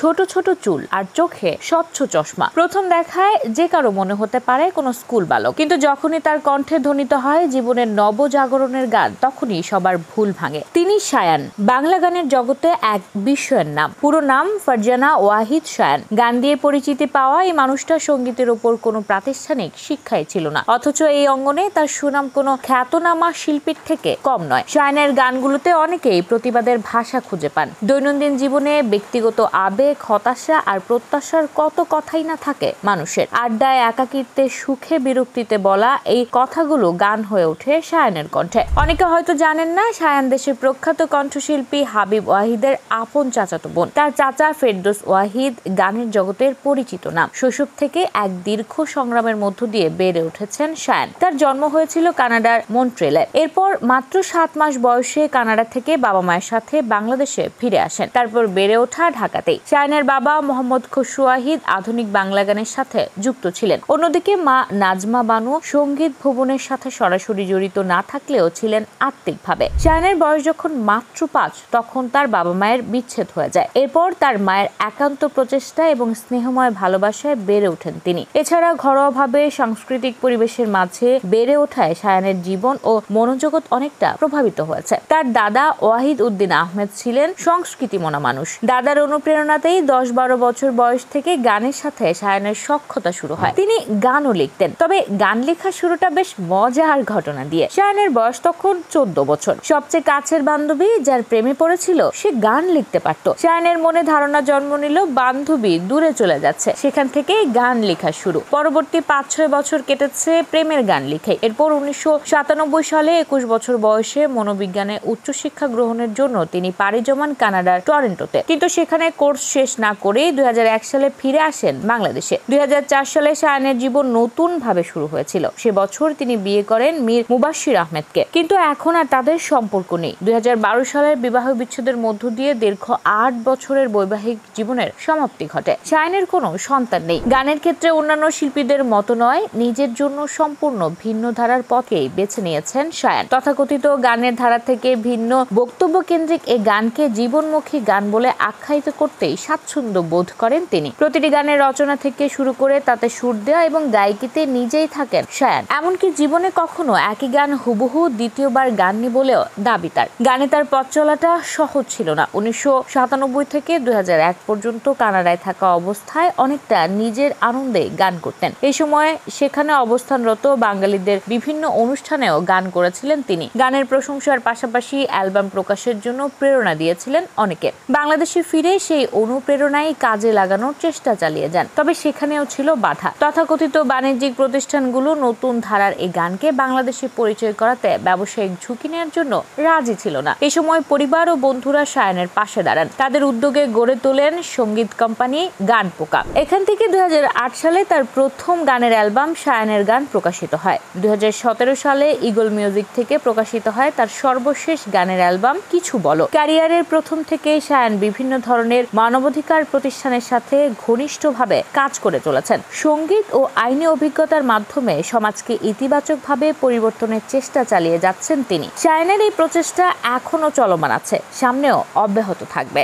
ছোট ছোট চুল আর চোখে স্বচ্ছ চশমা। প্রথম দেখায় যে কারো মনে হতে পারে কোনো স্কুল বালক, কিন্তু যখনই তার কণ্ঠে ধ্বনিত হয় জীবনের নবজাগরণের গান, তখনই সবার ভুল ভাঙে। তিনি শায়ান, বাংলা গানের জগতে এক বিস্ময়ের নাম। পুরো নাম ফারজানা ওয়াহিদ শায়ান। গান দিয়ে পরিচিতি পাওয়া এই মানুষটা সঙ্গীতের উপর কোনো প্রাতিষ্ঠানিক শিক্ষাই ছিল না, অথচ এই অঙ্গনে তার সুনাম কোনো খ্যাতনামা শিল্পীর থেকে কম নয়। শায়ানের গানগুলোতে অনেকেই প্রতিবাদের ভাষা খুঁজে পান। দৈনন্দিন জীবনে ব্যক্তিগত আবেগ, হতাশা আর প্রত্যাশার কত কথাই না থাকে মানুষের। আড্ডায়, একাকিত্বে, সুখে, বিরক্তিতে বলা এই কথাগুলো গান হয়ে ওঠে শায়ানের কণ্ঠে। অনেকে হয়তো জানেন না, শায়ান দেশের প্রখ্যাত কণ্ঠশিল্পী হাবিব ওয়াহিদের আপন চাচাতো বোন। তার চাচা ফেরদৌস ওয়াহিদ গানের জগতের পরিচিত নাম। শৈশব থেকে এক দীর্ঘ সংগ্রামের মধ্য দিয়ে বেড়ে উঠেছেন শায়ান। তার জন্ম হয়েছিল কানাডার মন্ট্রিলে। এরপর মাত্র 7 মাস বয়সে কানাডা থেকে বাবা মায়ের সাথে বাংলাদেশে ফিরে আসেন। তারপর বেড়ে ওঠা ঢাকাতেই। শায়ানের বাবা মোহাম্মদ খসরু ওয়াহিদ আধুনিক বাংলা গানের সাথে যুক্ত ছিলেন। অন্যদিকে মা নাজমা বানু সঙ্গীত ভুবনের সাথে সরাসরি জড়িত না থাকলেও ছিলেন আত্মিকভাবে। শায়ানের বয়স যখন মাত্র 5, তখন তার বাবা মায়ের বিচ্ছেদ হয়ে যায়। এরপর তার মায়ের একান্ত প্রচেষ্টা এবং স্নেহময় ভালোবাসায় বেড়ে ওঠেন তিনি। এছাড়া ঘরোয়াভাবে সাংস্কৃতিক পরিবেশের মাঝে বেড়ে ওঠায় শায়ানের জীবন ও মনোজগৎ অনেকটা প্রভাবিত হয়েছে। তার দাদা ওয়াহিদ উদ্দিন আহমেদ ছিলেন সংস্কৃতি মনা মানুষ। দাদার অনুপ্রেরণাতেই 10-12 বছর বয়স থেকে গানের সাথে শায়ানের সখ্যতা শুরু হয়। তিনি গানও লিখতেন, তবে গান লেখার শুরুটা বেশ মজার ঘটনা দিয়ে। শায়ানের বয়স তখন 14 বছর। সবচেয়ে কাছের বান্ধবী যার প্রেমে পড়েছিল, সে গান লিখতে পারত। শায়ানের মনে ধারণা জন্ম নিল বান্ধবী দূরে চলে যাচ্ছে। সেখান থেকেই গান লেখা শুরু। পরবর্তী 5-6 বছর কেটেছে প্রেমের গান লিখে। এরপর 1997 সালে 21 বছর বয়সে মনোবিজ্ঞানে উচ্চশিক্ষা গ্রহণের জন্য তিনি পাড়ি জমান কানাডার টরন্টোতে। কিন্তু সেখানে কোর্স শেষ না করেই 2001 সালে ফিরে আসেন বাংলাদেশে। 2004 সালে শায়ানের জীবন নতুন ভাবে শুরু হয়েছিল। সে বছর তিনি বিয়ে করেন মীর মুবাশশির আহমেদকে। কিন্তু এখন আর তাদের সম্পর্ক নেই। 2012 সালের বিবাহ বিচ্ছেদের মধ্য দিয়ে দীর্ঘ 8 বছরের বৈবাহিক জীবনের সমাপ্তি ঘটে। শায়ানের কোনো সন্তান নেই। গানের ক্ষেত্রে অন্যান্য শিল্পীদের মতো নয়, নিজের জন্য সম্পূর্ণ ভিন্ন ধারার পথেই বেছে নিয়েছেন শায়ান। তথাকথিত গানের ধারা থেকে ভিন্ন বক্তব্য কেন্দ্রিক এই গানকে জীবনমুখী গান বলে আখ্যায়িত করতেই স্বাচ্ছন্দ্য বোধ করেন তিনি। প্রতিটি গানের রচনা থেকে শুরু করে তাতে সুর দেওয়া এবং গায়কিতে নিজেই থাকেন শায়ান। এমনকি জীবনে কখনো একই গান হুবহু দ্বিতীয়বার গাননি বলেও দাবি তার। গানে তার পথ চলাটা সহজ ছিল না। 1997 থেকে 2001 পর্যন্ত কানাডায় থাকা অবস্থায় অনেকটা নিজের আনন্দে গান করতেন। এই সময় সেখানে অবস্থানরত বাঙালিদের বিভিন্ন অনুষ্ঠানেও গান করেছিলেন তিনি। গানের প্রশংসার পাশাপাশি অ্যালবাম প্রকাশের জন্য প্রেরণা দিয়েছিলেন অনেকে। বাংলাদেশে ফিরে সেই অনুপ্রেরণাই কাজে লাগানোর চেষ্টা চালিয়ে যান। তবে সেখানেও ছিল বাধা। তথাকথিত বাণিজ্যিক প্রতিষ্ঠানগুলো নতুন ধারার এই গানকে বাংলাদেশে পরিচয় করাতে ব্যবসায়িক ঝুঁকি নেওয়ার জন্য রাজি ছিল না। এই সময় পরিবার ও বন্ধুরা শায়ানের পাশে দাঁড়ান। তাদের উদ্যোগে গড়ে তোলেন সঙ্গীত কোম্পানি গান পোকা। এখান থেকে 2008 সালে তার প্রথম গানের অ্যালবাম শায়ানের গান প্রকাশিত হয়। 2017 সালে ইগল মিউজিক থেকে প্রকাশিত হয় তার সর্বশেষ গানের অ্যালবাম কিছু বলো। ক্যারিয়ারের প্রথম থেকে শায়ান বিভিন্ন ধরনের মানবাধিকার প্রতিষ্ঠানের সাথে ঘনিষ্ঠভাবে কাজ করে চলেছেন। সঙ্গীত ও আইনি অভিজ্ঞতার মাধ্যমে সমাজকে ইতিবাচকভাবে পরিবর্তনের চেষ্টা চালিয়ে যাচ্ছেন তিনি। শায়ানের এই প্রচেষ্টা এখনো চলমান আছে, সামনেও অব্যাহত থাকবে।